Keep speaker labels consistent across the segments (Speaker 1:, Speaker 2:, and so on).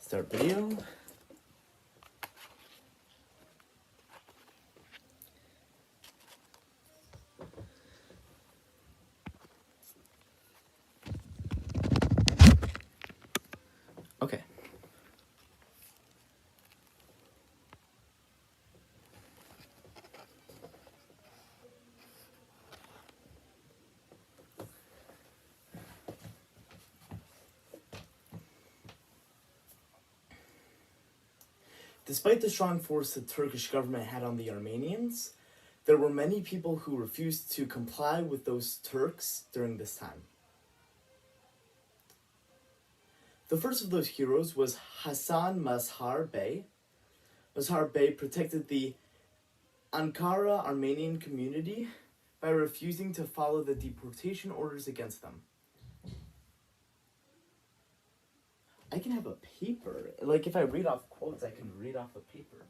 Speaker 1: Start video. Okay. Despite the strong force the Turkish government had on the Armenians, there were many people who refused to comply with those Turks during this time. The first of those heroes was Hasan Mazhar Bey. Mazhar Bey protected the Ankara Armenian community by refusing to follow the deportation orders against them. I can have a paper. Like, if I read off quotes, I can read off a paper.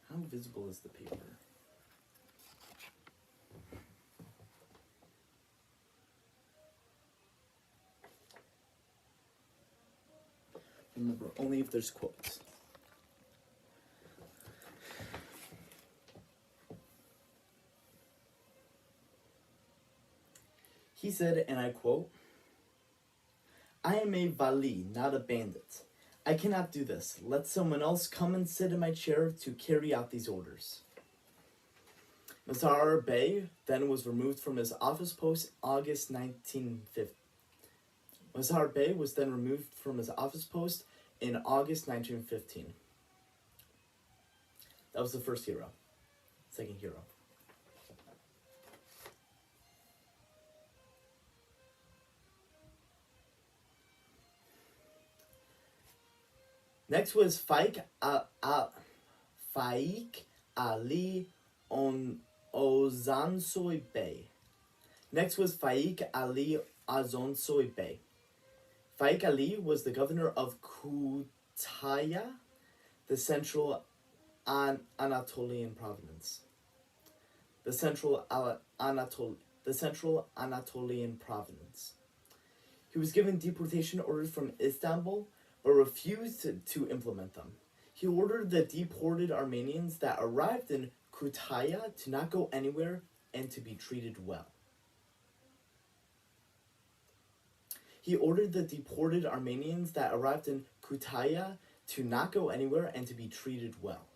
Speaker 1: How visible is the paper? Remember, only if there's quotes. He said, and I quote, "I am a vali, not a bandit. I cannot do this. Let someone else come and sit in my chair to carry out these orders." Mazhar Bey then was removed from his office post August 1950. Mazhar Bey was then removed from his office post in August 1915. That was the first hero. Second hero. Next was Faik Ali Ozansoy Bey. Next was Faik Ali Ozansoy Bey. Faik Ali was the governor of Kütahya, the central Anatolian province. The central Anatolian province. He was given deportation orders from Istanbul, but refused to implement them. He ordered the deported Armenians that arrived in Kütahya to not go anywhere and to be treated well. He ordered the deported Armenians that arrived in Kütahya to not go anywhere and to be treated well.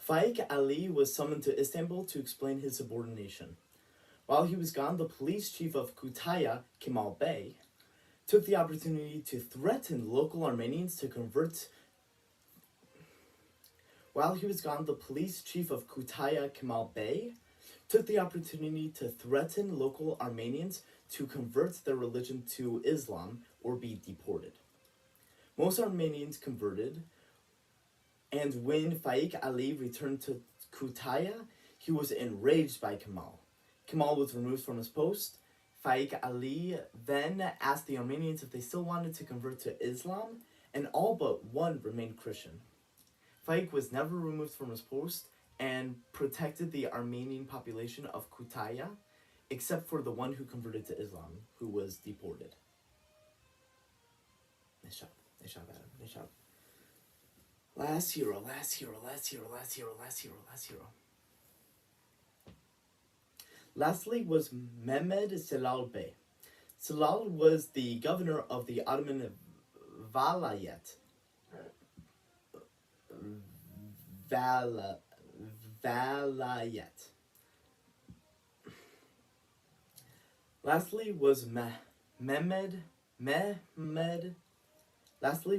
Speaker 1: Faik Ali was summoned to Istanbul to explain his subordination. While he was gone, the police chief of Kütahya, Kemal Bey, took the opportunity to threaten local Armenians to convert. While he was gone, the police chief of Kütahya, Kemal Bey, took the opportunity to threaten local Armenians to convert their religion to Islam or be deported. Most Armenians converted, and when Faik Ali returned to Kütahya, he was enraged by Kemal. Kemal was removed from his post. Faik Ali then asked the Armenians if they still wanted to convert to Islam, and all but one remained Christian. Faik was never removed from his post and protected the Armenian population of Kütahya, except for the one who converted to Islam, who was deported. Nice job, Adam, nice job. Last hero. Lastly was Mehmed Celal Bey. Celal was the governor of the Ottoman Valayet. Lastly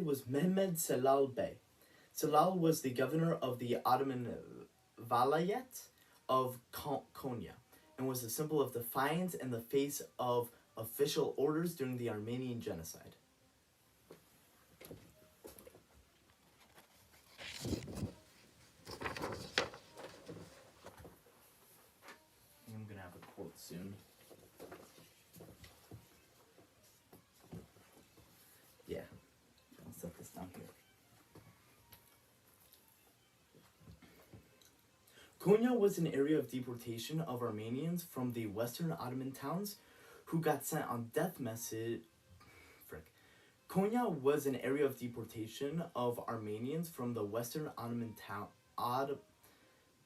Speaker 1: was Mehmed Celal Bey. Celal was the governor of the Ottoman Vilayet of Konya and was a symbol of defiance in the face of official orders during the Armenian Genocide. I'm going to have a quote soon. Yeah, I'll set this down here. Konya was an area of deportation of Armenians from the Western Ottoman towns who got sent on death message. Konya was an area of deportation of Armenians from the Western Ottoman town.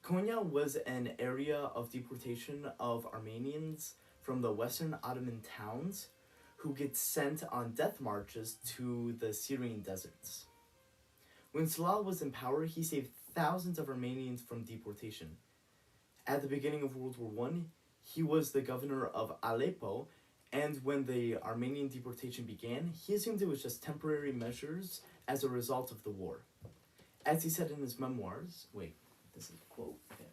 Speaker 1: Konya was an area of deportation of Armenians from the Western Ottoman towns who get sent on death marches to the Syrian deserts. When Celal was in power, he saved thousands of Armenians from deportation. At the beginning of World War I, he was the governor of Aleppo, and when the Armenian deportation began, he assumed it was just temporary measures as a result of the war. As he said in his memoirs, this is a quote. Okay.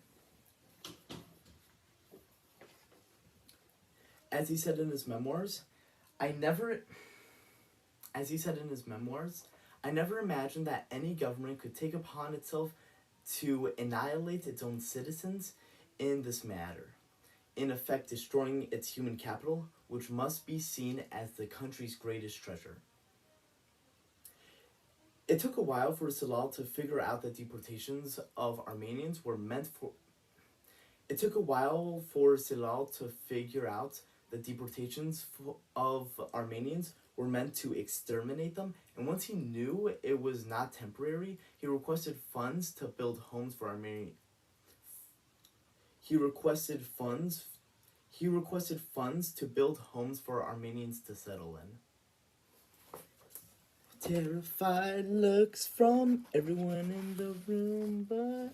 Speaker 1: As he said in his memoirs, I never imagined that any government could take upon itself to annihilate its own citizens in this manner, in effect destroying its human capital, which must be seen as the country's greatest treasure. It took a while for Celal to figure out that deportations of Armenians were meant for... It took a while for Celal to figure out that deportations of Armenians were meant to exterminate them, and once he knew it was not temporary, he requested funds to build homes for Armenians. He requested funds to build homes for Armenians to settle in. Terrified looks from everyone in the room, but...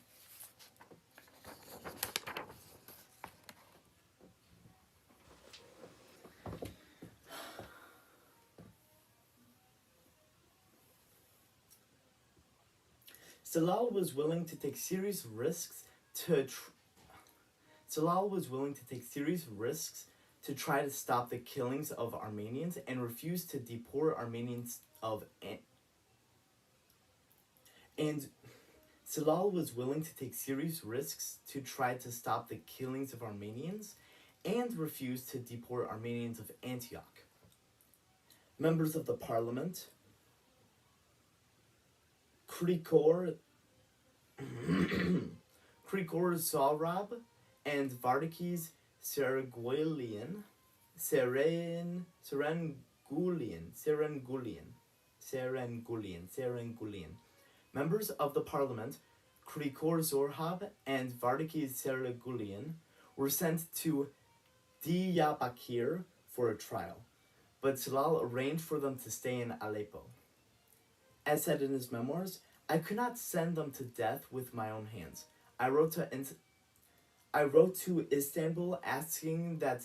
Speaker 1: Celal was willing to take serious risks to try to stop the killings of Armenians and refused to deport Armenians Celal was willing to take serious risks to try to stop the killings of Armenians and refused to deport Armenians of Antioch. Members of the parliament, Krikor Zaurab and Vardakis Serengulian, members of the parliament, Krikor Zorhab and Vardakis Serengulian, were sent to Diyarbakir for a trial, but Celal arranged for them to stay in Aleppo. As said in his memoirs, I could not send them to death with my own hands. I wrote to Istanbul asking that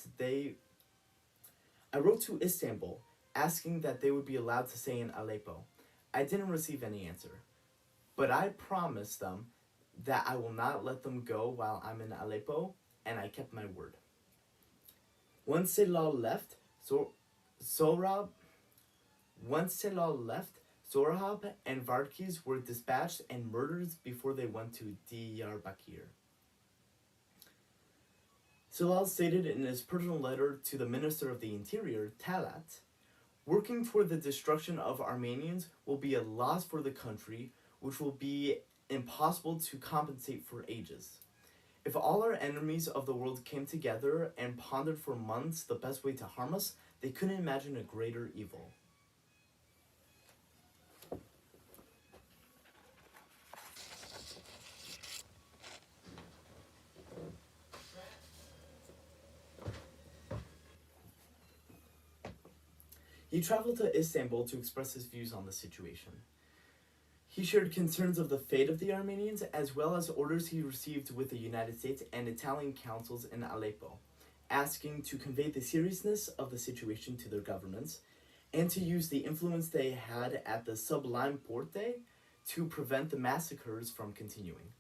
Speaker 1: they would be allowed to stay in Aleppo. I didn't receive any answer, but I promised them that I will not let them go while I'm in Aleppo, and I kept my word. Once Celal left, Zorhab and Vardakis were dispatched and murdered before they went to Diyarbakir. Celal stated in his personal letter to the Minister of the Interior, Talat, working toward the destruction of Armenians will be a loss for the country, which will be impossible to compensate for ages. If all our enemies of the world came together and pondered for months the best way to harm us, they couldn't imagine a greater evil. He traveled to Istanbul to express his views on the situation. He shared concerns of the fate of the Armenians, as well as orders he received with the United States and Italian councils in Aleppo, asking to convey the seriousness of the situation to their governments, and to use the influence they had at the Sublime Porte to prevent the massacres from continuing.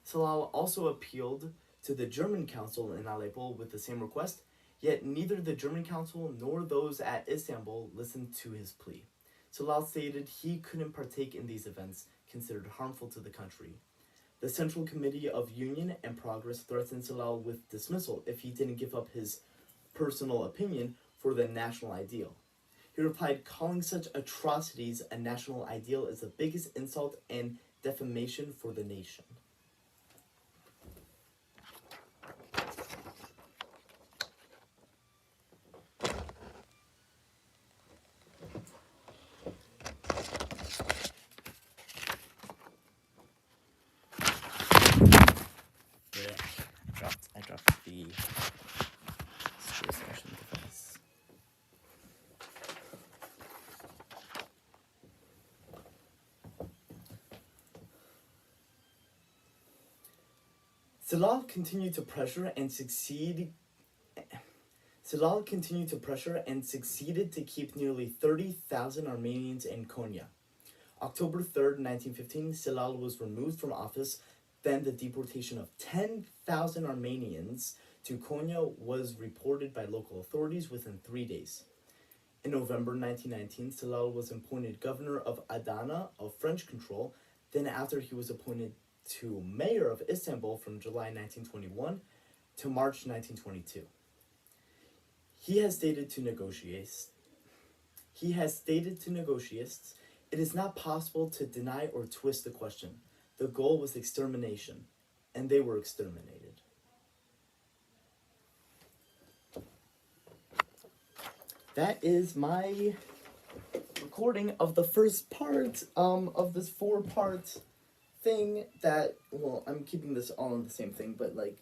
Speaker 1: Salal also appealed to the German council in Aleppo with the same request, yet neither the German council nor those at Istanbul listened to his plea. Salal stated he couldn't partake in these events considered harmful to the country. The Central Committee of Union and Progress threatened Salal with dismissal if he didn't give up his personal opinion for the national ideal. He replied, calling such atrocities a national ideal is the biggest insult and defamation for the nation. I dropped the school session device. Salal continued to pressure and succeeded to keep nearly 30,000 Armenians in Konya. October 3rd, 1915, Salal was removed from office. Then the deportation of 10,000 Armenians to Konya was reported by local authorities within 3 days. In November 1919, Salal was appointed governor of Adana of French control. Then after he was appointed to mayor of Istanbul from July 1921 to March 1922. He has stated to negotiates, it is not possible to deny or twist the question. The goal was extermination, and they were exterminated. That is my recording of the first part of this 4-part thing that, well, I'm keeping this all in the same thing, but I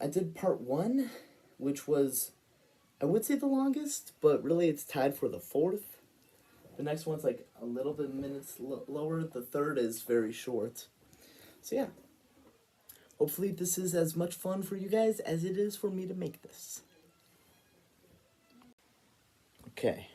Speaker 1: did part 1, which was, I would say the longest, but really it's tied for the 4th. The next one's like a little bit minutes lower. The 3rd is very short. So yeah. Hopefully this is as much fun for you guys as it is for me to make this. Okay.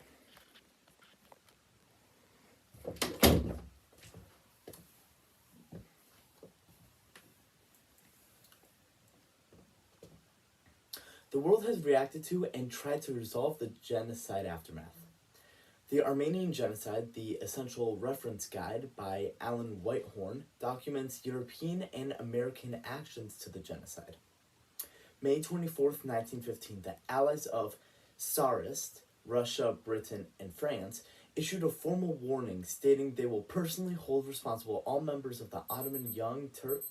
Speaker 1: The world has reacted to and tried to resolve the genocide aftermath. The Armenian Genocide, the Essential Reference Guide by Alan Whitehorn, documents European and American actions to the genocide. May 24th, 1915, the allies of Tsarist, Russia, Britain, and France, issued a formal warning stating they will personally hold responsible all members of the Ottoman Young Turk.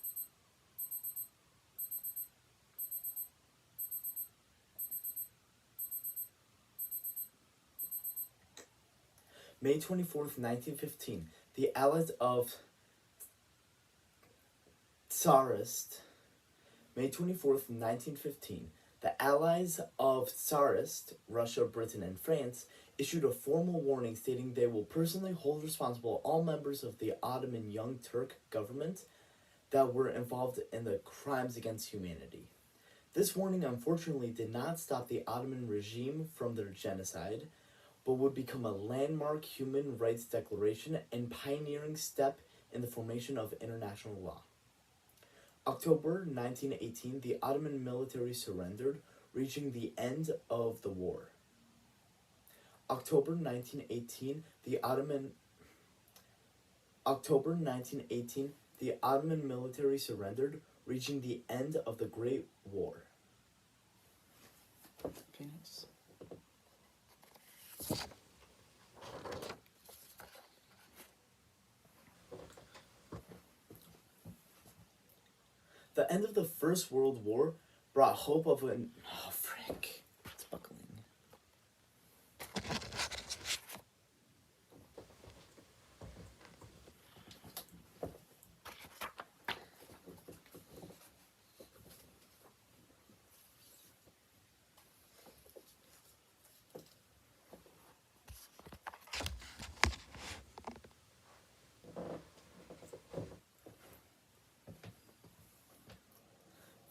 Speaker 1: May 24th, 1915, the allies of Tsarist. May 24th, 1915, the allies of Tsarist, Russia, Britain, and France, issued a formal warning stating they will personally hold responsible all members of the Ottoman Young Turk government that were involved in the crimes against humanity. This warning unfortunately did not stop the Ottoman regime from their genocide, but would become a landmark human rights declaration and pioneering step in the formation of international law. October 1918, the Ottoman military surrendered, reaching the end of the war. October 1918, the Ottoman military surrendered, reaching the end of the Great War. Okay, nice. The end of the First World War brought hope of an... Oh, frick. It's buckling.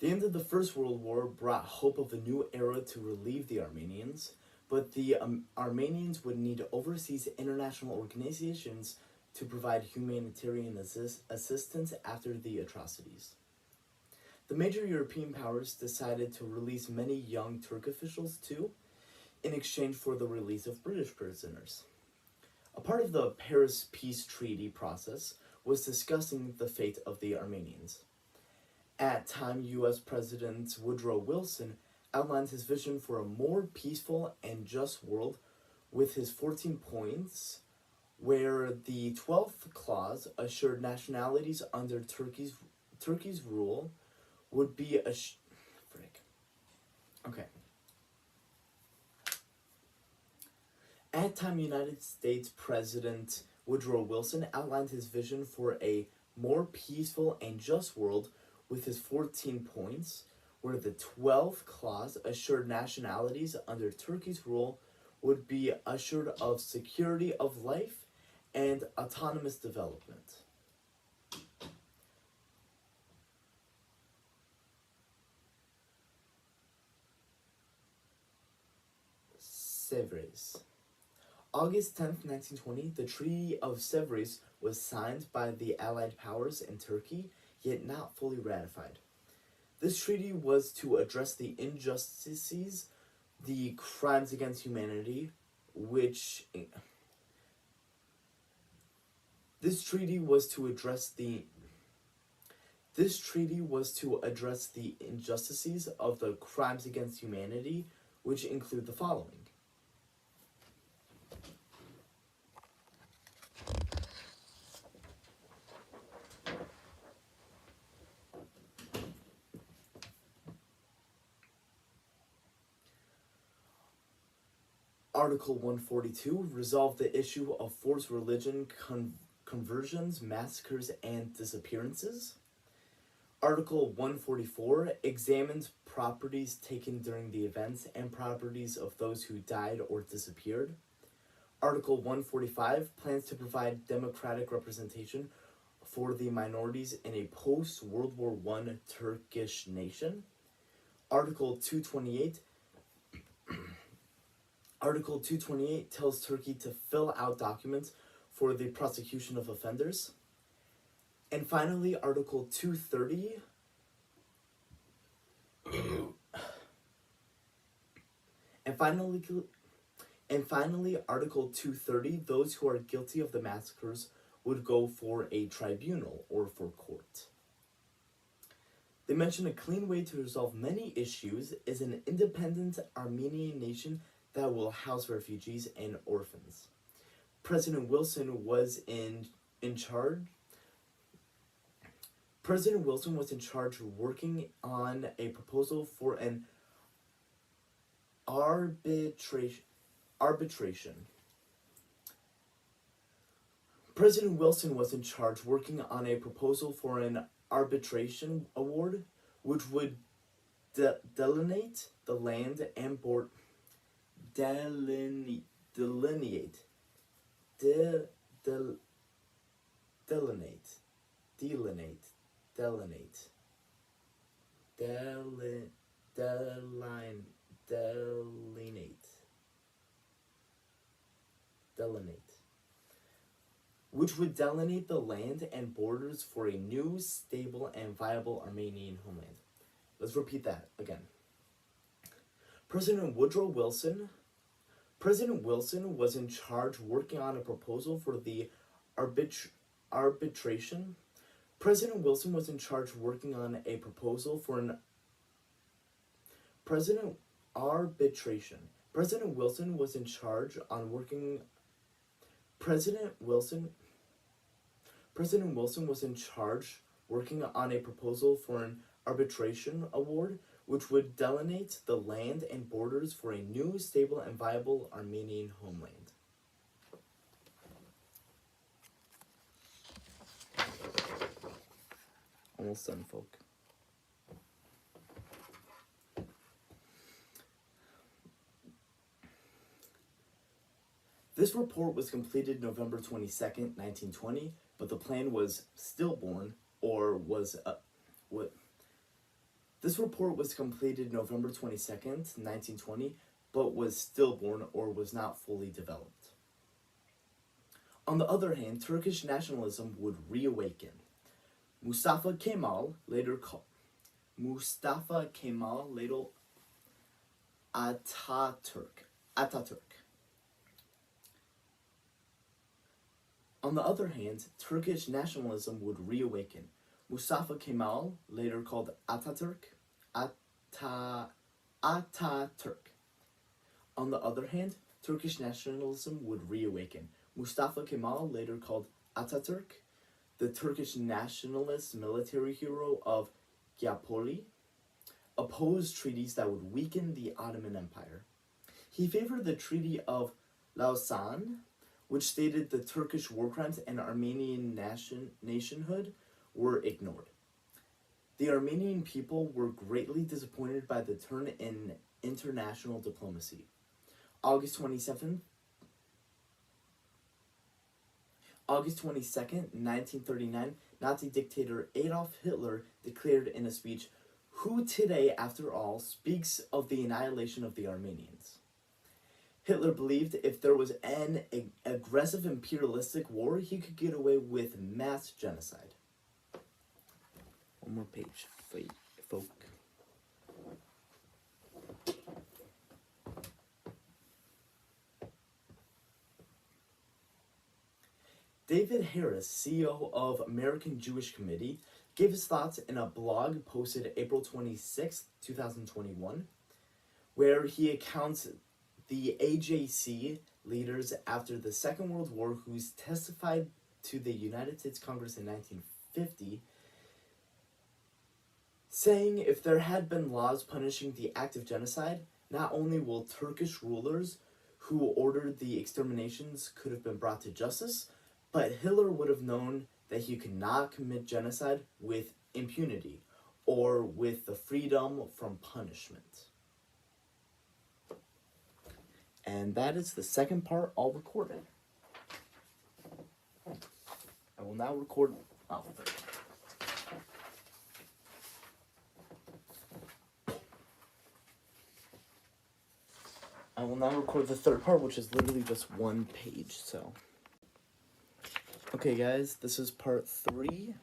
Speaker 1: The end of the First World War brought hope of a new era to relieve the Armenians, but the Armenians would need overseas international organizations to provide humanitarian assistance after the atrocities. The major European powers decided to release many young Turk officials too, in exchange for the release of British prisoners. A part of the Paris Peace Treaty process was discussing the fate of the Armenians. At time, U.S. President Woodrow Wilson outlined his vision for a more peaceful and just world with his 14 points, where the 12th clause assured nationalities under Turkey's rule would be At time, United States President Woodrow Wilson outlined his vision for a more peaceful and just world with his 14 points, where the 12th clause assured nationalities under Turkey's rule would be assured of security of life and autonomous development. Sèvres. August 10th, 1920, the Treaty of Sèvres was signed by the Allied powers in Turkey, yet not fully ratified. This treaty was to address the injustices, the crimes against humanity, This treaty was to address the injustices of the crimes against humanity, which include the following. Article 142 resolved the issue of forced religion conversions, massacres, and disappearances. Article 144 examined properties taken during the events and properties of those who died or disappeared. Article 145 plans to provide democratic representation for the minorities in a post-World War I Turkish nation. Article 228 tells Turkey to fill out documents for the prosecution of offenders. And finally, Article 230 Article 230, those who are guilty of the massacres would go for a tribunal or for court. They mention a clean way to resolve many issues is an independent Armenian nation that will house refugees and orphans. President Wilson was in charge working on a proposal for an arbitration. President Wilson was in charge working on a proposal for an arbitration award, which would delineate the land and delineate which would delineate the land and borders for a new, stable, and viable Armenian homeland. Let's repeat that again. President Wilson was in charge working on a proposal for the arbitration. President Wilson was in charge working on a proposal for an arbitration. President Wilson was in charge on working. President Wilson was in charge working on a proposal for an arbitration award, which would delineate the land and borders for a new, stable, and viable Armenian homeland. Almost done, folk. This report was completed November 22nd, 1920, but the plan was stillborn, or was This report was completed November 22nd, 1920, but was stillborn or was not fully developed. On the other hand, Turkish nationalism would reawaken. Mustafa Kemal later Ataturk. On the other hand, Turkish nationalism would reawaken. Mustafa Kemal, later called Ataturk. On the other hand, Turkish nationalism would reawaken. Mustafa Kemal, later called Ataturk, the Turkish nationalist military hero of Gallipoli, opposed treaties that would weaken the Ottoman Empire. He favored the Treaty of Lausanne, which stated the Turkish war crimes and Armenian nationhood were ignored. The Armenian people were greatly disappointed by the turn in international diplomacy. August 22nd, 1939, Nazi dictator Adolf Hitler declared in a speech, "Who today, after all, speaks of the annihilation of the Armenians?" Hitler believed if there was an aggressive imperialistic war, he could get away with mass genocide. One more page, folk. David Harris, CEO of American Jewish Committee, gave his thoughts in a blog posted April 26, 2021, where he accounts the AJC leaders after the Second World War who testified to the United States Congress in 1950, saying if there had been laws punishing the act of genocide, not only will Turkish rulers who ordered the exterminations could have been brought to justice, but Hitler would have known that he could not commit genocide with impunity or with the freedom from punishment. And that is the second part all recorded. I will now record I will now record the third part, which is literally just one page, so. Okay, guys, this is part 3.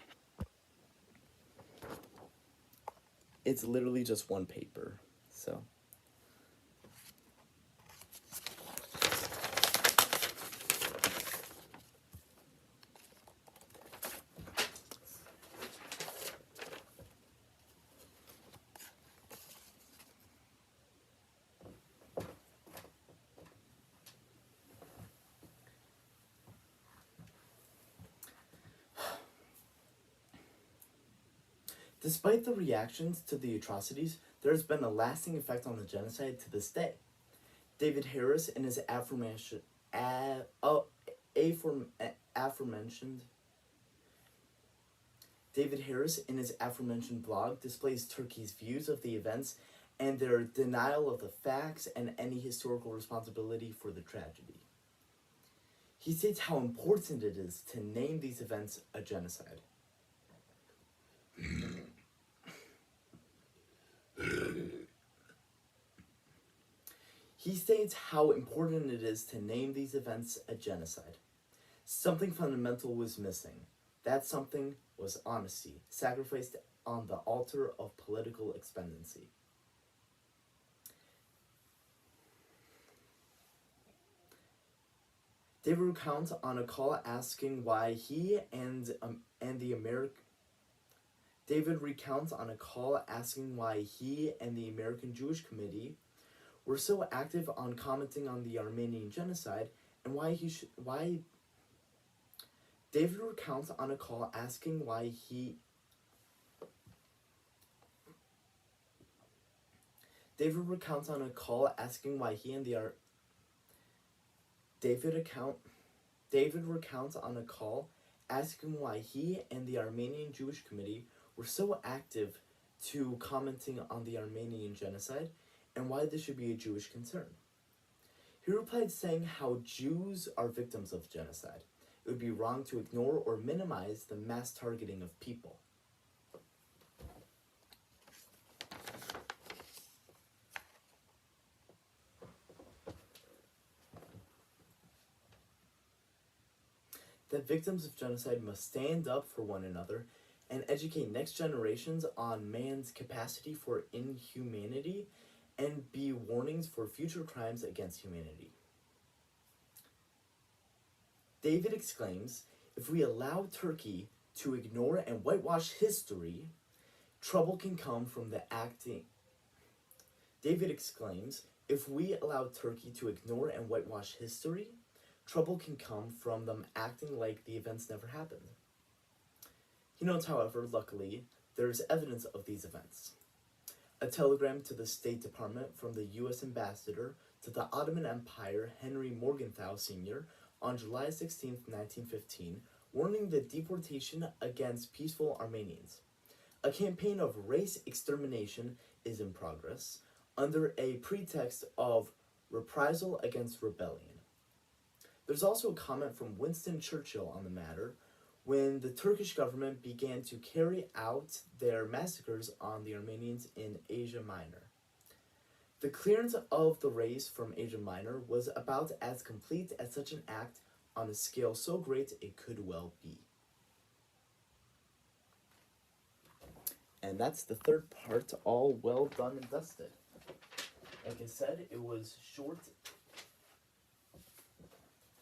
Speaker 1: It's literally just one paper, so. Despite the reactions to the atrocities, there has been a lasting effect on the genocide to this day. David Harris, in his aforementioned blog, displays Turkey's views of the events and their denial of the facts and any historical responsibility for the tragedy. He states how important it is to name these events a genocide. He states how important it is to name these events a genocide. Something fundamental was missing. That something was honesty, sacrificed on the altar of political expediency. David recounts on a call asking why he and the American Jewish Committee were so active on commenting on the Armenian genocide and David recounts on a call asking why he and the Armenian Jewish Committee were so active to commenting on the Armenian genocide and why this should be a Jewish concern. He replied saying how Jews are victims of genocide. It would be wrong to ignore or minimize the mass targeting of people. that victims of genocide must stand up for one another and educate next generations on man's capacity for inhumanity and be warnings for future crimes against humanity. David exclaims, if we allow Turkey to ignore and whitewash history, trouble can come from the acting. David exclaims, if we allow Turkey to ignore and whitewash history, trouble can come from them acting like the events never happened. He notes, however, luckily, there is evidence of these events. A telegram to the State Department from the U.S. ambassador to the Ottoman Empire, Henry Morgenthau Sr., on July 16, 1915, warning the deportation against peaceful Armenians. A campaign of race extermination is in progress under a pretext of reprisal against rebellion. There's also a comment from Winston Churchill on the matter when the Turkish government began to carry out their massacres on the Armenians in Asia Minor. The clearance of the race from Asia Minor was about as complete as such an act on a scale so great it could well be. And that's the third part, all well done and dusted. Like I said, it was short,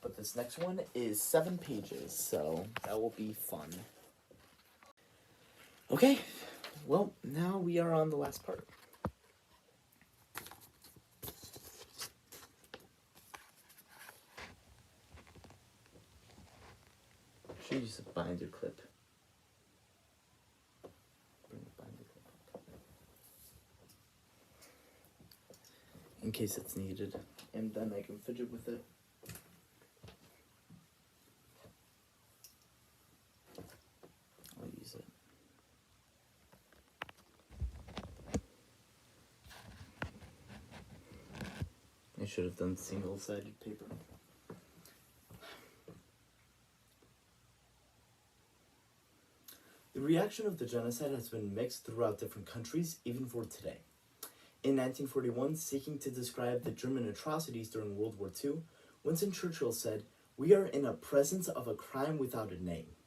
Speaker 1: but this next one is 7 pages, so that will be fun. Okay, well, now we are on the last part. Should use a binder clip. Bring the binder clip up. In case it's needed, and then I can fidget with it. I'll use it. I should have done single-sided paper. The reaction of the genocide has been mixed throughout different countries, even for today. In 1941, seeking to describe the German atrocities during World War II, Winston Churchill said, "We are in the presence of a crime without a name."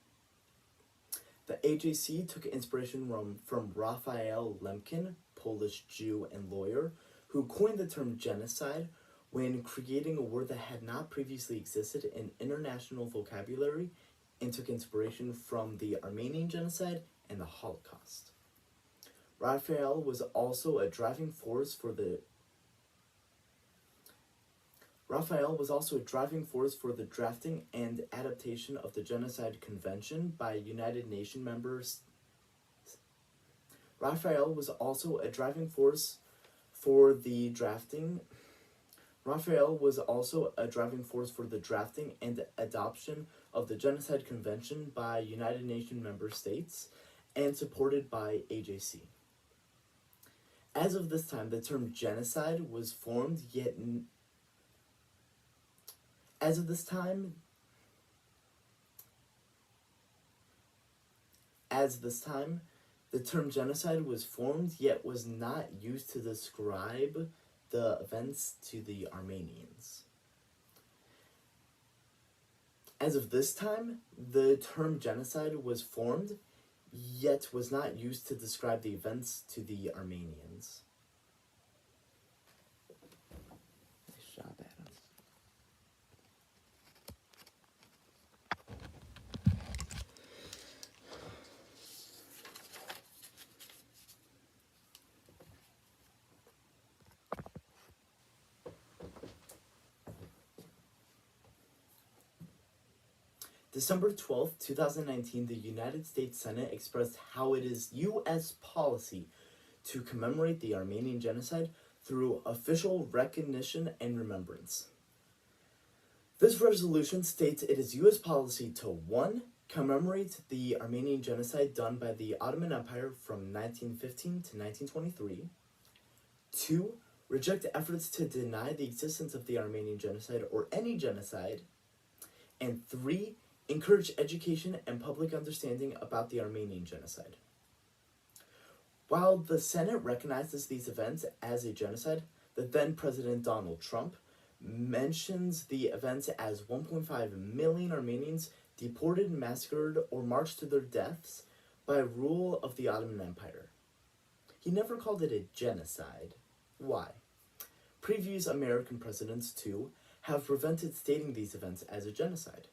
Speaker 1: The AJC took inspiration from Raphael Lemkin, Polish Jew and lawyer, who coined the term genocide when creating a word that had not previously existed in international vocabulary, and took inspiration from the Armenian genocide and the Holocaust. Raphael was also a driving force for the drafting and adaptation of the Genocide Convention by United Nations members. Raphael was also a driving force for the drafting and adoption of the Genocide Convention by United Nations member states and supported by AJC. As of this time, the term genocide was formed, the term genocide was formed, yet was not used to describe the events to the Armenians. As of this time, the term genocide was formed, yet was not used to describe the events to the Armenians. Nice job, Adam. December 12th, 2019, the United States Senate expressed how it is U.S. policy to commemorate the Armenian genocide through official recognition and remembrance. This resolution states it is U.S. policy to 1. Commemorate the Armenian genocide done by the Ottoman Empire from 1915 to 1923. 2. Reject efforts to deny the existence of the Armenian genocide or any genocide. And 3. Encourage education and public understanding about the Armenian genocide. While the Senate recognizes these events as a genocide, the then President Donald Trump mentions the events as 1.5 million Armenians deported, massacred, or marched to their deaths by rule of the Ottoman Empire. He never called it a genocide. Why? Previous American presidents, too, have prevented stating these events as a genocide.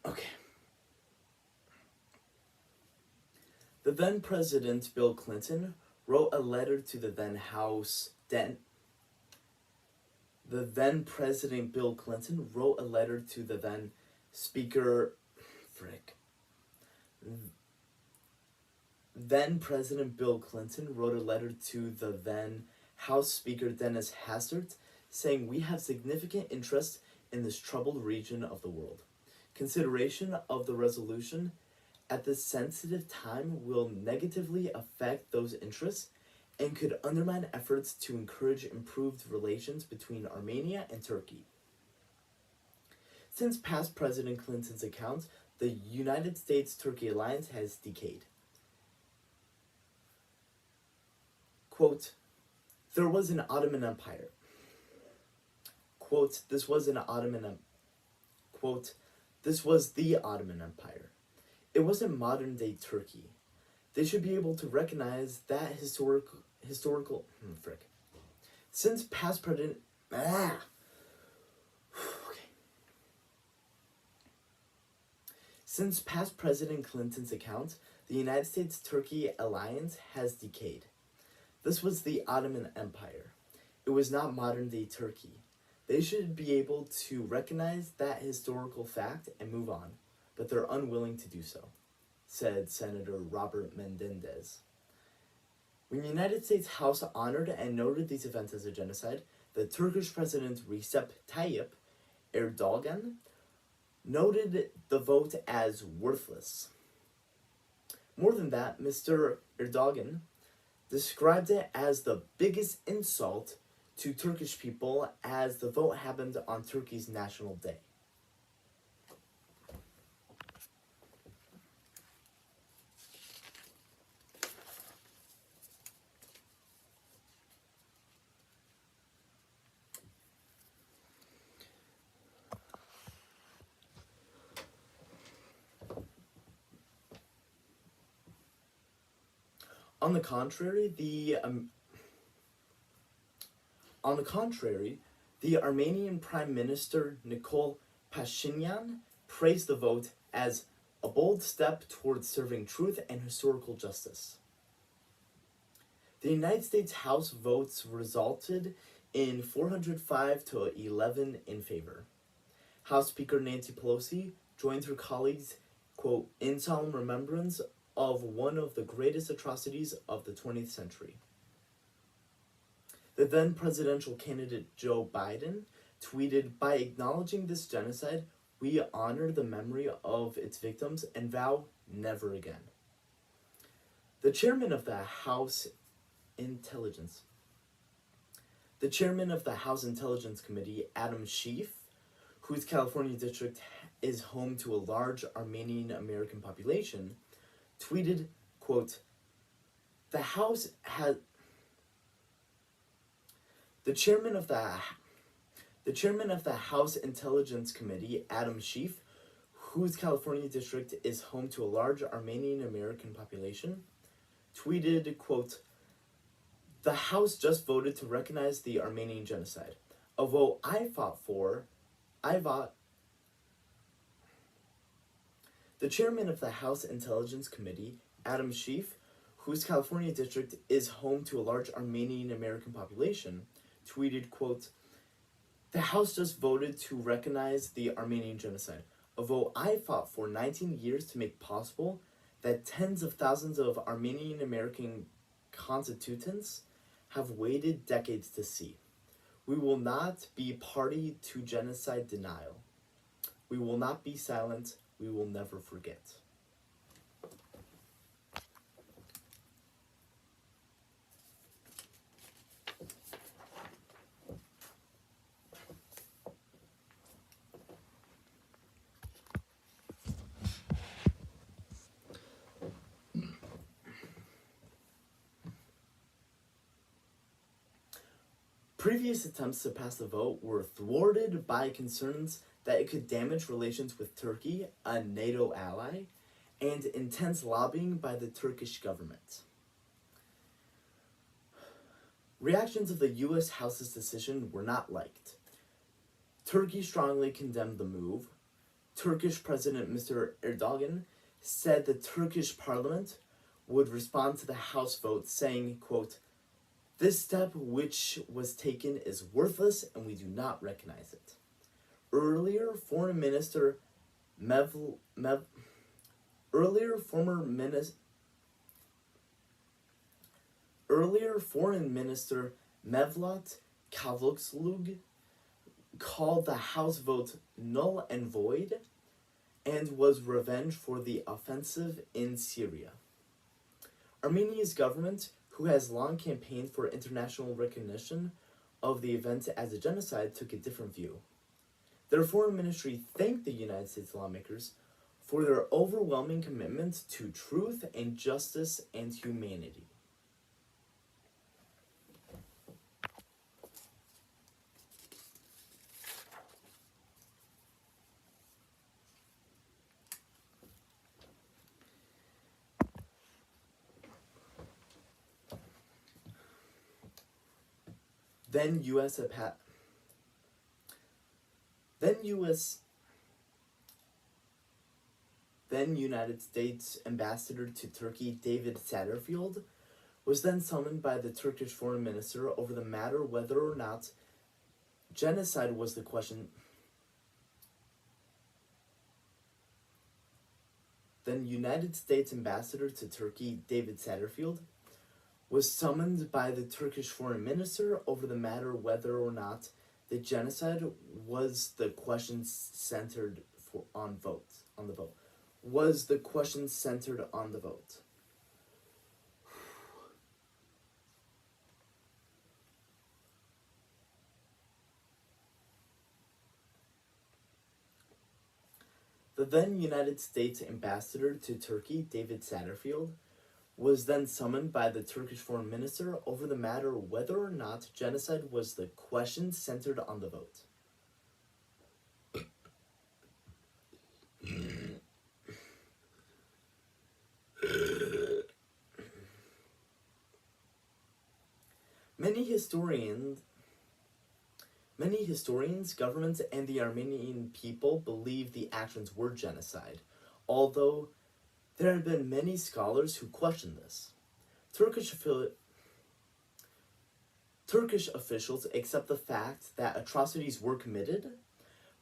Speaker 1: Okay. The then President Bill Clinton wrote a letter to the then President Bill Clinton wrote a letter to the then Speaker Then President Bill Clinton wrote a letter to the then House Speaker Dennis Hastert saying, "We have significant interest in this troubled region of the world. Consideration of the resolution at this sensitive time will negatively affect those interests and could undermine efforts to encourage improved relations between Armenia and Turkey." Since past President Clinton's account, the United States-Turkey alliance has decayed. Quote, "There was an Ottoman Empire." Quote, "This was the Ottoman Empire. It wasn't modern-day Turkey. They should be able to recognize that historical Since past President Since past President Clinton's account, the United States-Turkey alliance has decayed. This was the Ottoman Empire. It was not modern-day Turkey. They should be able to recognize that historical fact and move on, but they're unwilling to do so," said Senator Robert Menendez. When the United States House honored and noted these events as a genocide, the Turkish President Recep Tayyip Erdogan noted the vote as worthless. More than that, Mr. Erdogan described it as the biggest insult to Turkish people as the vote happened on Turkey's National Day. On the contrary, the Armenian Prime Minister Nikol Pashinyan praised the vote as a bold step towards serving truth and historical justice. The United States House votes resulted in 405 to 11 in favor. House Speaker Nancy Pelosi joined her colleagues, quote, "in solemn remembrance of one of the greatest atrocities of the 20th century." The then presidential candidate Joe Biden tweeted, "By acknowledging this genocide, we honor the memory of its victims and vow never again." The chairman of the House Intelligence Committee, Adam Schiff, whose California district is home to a large Armenian American population, tweeted, quote, The chairman of the House Intelligence Committee, Adam Schiff, whose California district is home to a large Armenian American population, tweeted, quote, "The House just voted to recognize the Armenian genocide. A vote I fought for. The chairman of the House Intelligence Committee, Adam Schiff, whose California district is home to a large Armenian American population, tweeted, quote, "The House just voted to recognize the Armenian genocide, a vote I fought for 19 years to make possible that tens of thousands of Armenian American constituents have waited decades to see. We will not be party to genocide denial. We will not be silent. We will never forget." Previous attempts to pass the vote were thwarted by concerns that it could damage relations with Turkey, a NATO ally, and intense lobbying by the Turkish government. Reactions of the U.S. House's decision were not liked. Turkey strongly condemned the move. Turkish President Mr. Erdogan said the Turkish parliament would respond to the House vote, saying, quote, "This step which was taken is worthless and we do not recognize it." Earlier, Foreign Minister Mevlut Cavusoglu called the House vote null and void and was revenge for the offensive in Syria. Armenia's government, who has long campaigned for international recognition of the event as a genocide, took a different view. Their foreign ministry thanked the United States lawmakers for their overwhelming commitment to truth and justice and humanity. Then United States Ambassador to Turkey David Satterfield was then summoned by the Turkish foreign minister over the matter whether or not genocide was the question. Then United States Ambassador to Turkey David Satterfield was summoned by the Turkish foreign minister over the matter whether or not the genocide was the question centered on the vote. Was the question centered on the vote? The then United States Ambassador to Turkey, David Satterfield, was then summoned by the Turkish foreign minister over the matter whether or not genocide was the question centered on the vote. Many historians, governments, and the Armenian people believe the actions were genocide, although there have been many scholars who question this. Turkish officials accept the fact that atrocities were committed,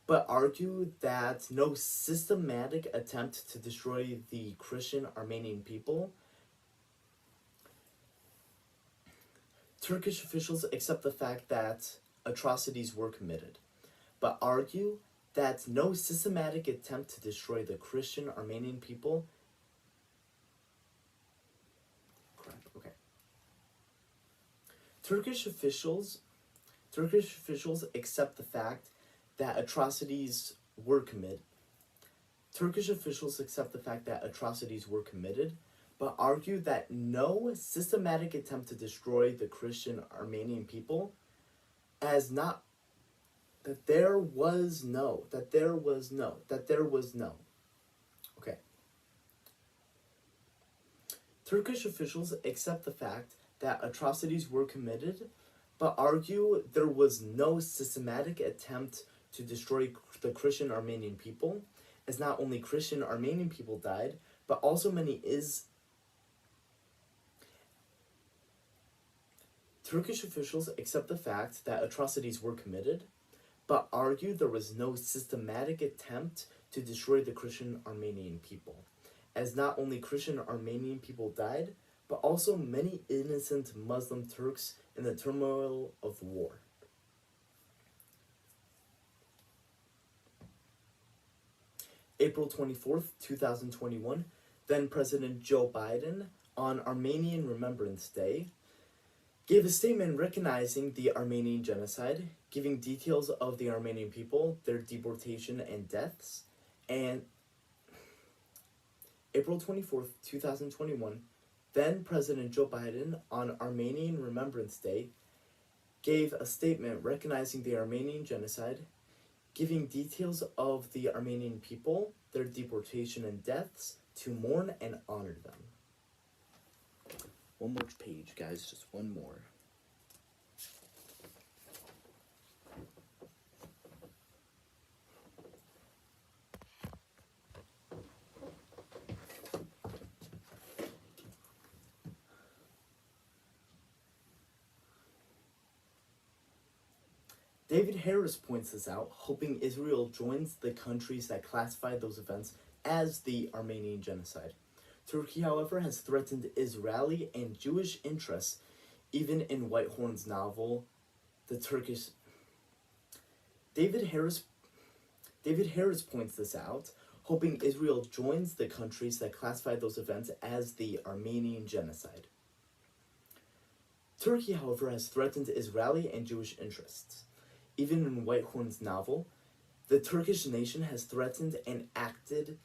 Speaker 1: but argue that no systematic attempt to destroy the Christian Armenian people. Turkish officials accept the fact that atrocities were committed, but argue that no systematic attempt to destroy the Christian Armenian people. Turkish officials accept the fact that atrocities were committed. Turkish officials accept the fact that atrocities were committed, but argue that no systematic attempt to destroy the Christian Armenian people Okay. Turkish officials accept the fact that atrocities were committed, but argue there was no systematic attempt to destroy the Christian Armenian people, as not only Christian Armenian people died, but also Turkish officials accept the fact that atrocities were committed, but argue there was no systematic attempt to destroy the Christian Armenian people, as not only Christian Armenian people died, but also many innocent Muslim Turks in the turmoil of war. April 24th, 2021, then President Joe Biden, on Armenian Remembrance Day, gave a statement recognizing the Armenian genocide, giving details of the Armenian people, their deportation and deaths, and April 24th, 2021, then President Joe Biden, on Armenian Remembrance Day, gave a statement recognizing the Armenian genocide, giving details of the Armenian people, their deportation and deaths, to mourn and honor them. One more page, guys, just one more. David Harris points this out, hoping Israel joins the countries that classified those events as the Armenian genocide. Turkey, however, has threatened Israeli and Jewish interests, even in Whitehorn's novel, The Turkish... David Harris points this out, hoping Israel joins the countries that classified those events as the Armenian genocide. Turkey, however, has threatened Israeli and Jewish interests. Even in Whitehorn's novel, the Turkish nation has threatened and acted...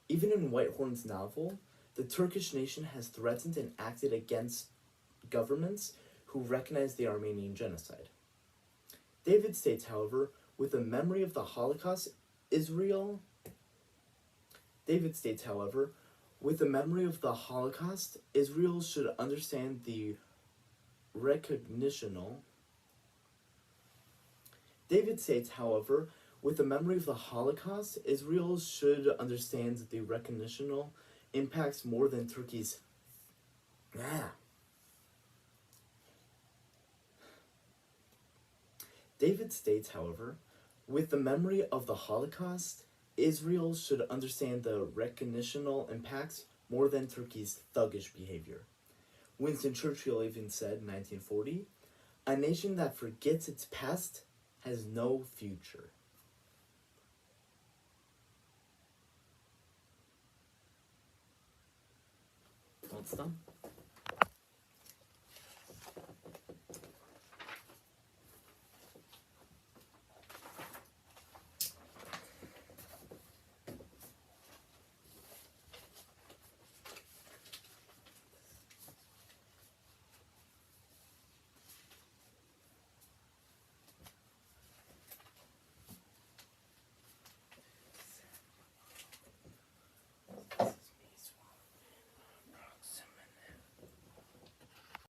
Speaker 1: Even in Whitehorn's novel, the Turkish nation has threatened and acted against governments who recognize the Armenian genocide. David states, however, with the memory of the Holocaust, Israel should understand the recognitional... David states, however, with the memory of the Holocaust, Israel should understand the recognitional impacts more than Turkey's... David states, however, with the memory of the Holocaust, Israel should understand the recognitional impacts more than Turkey's thuggish behavior. Winston Churchill even said in 1940, "A nation that forgets its past has no future." Well, it's done.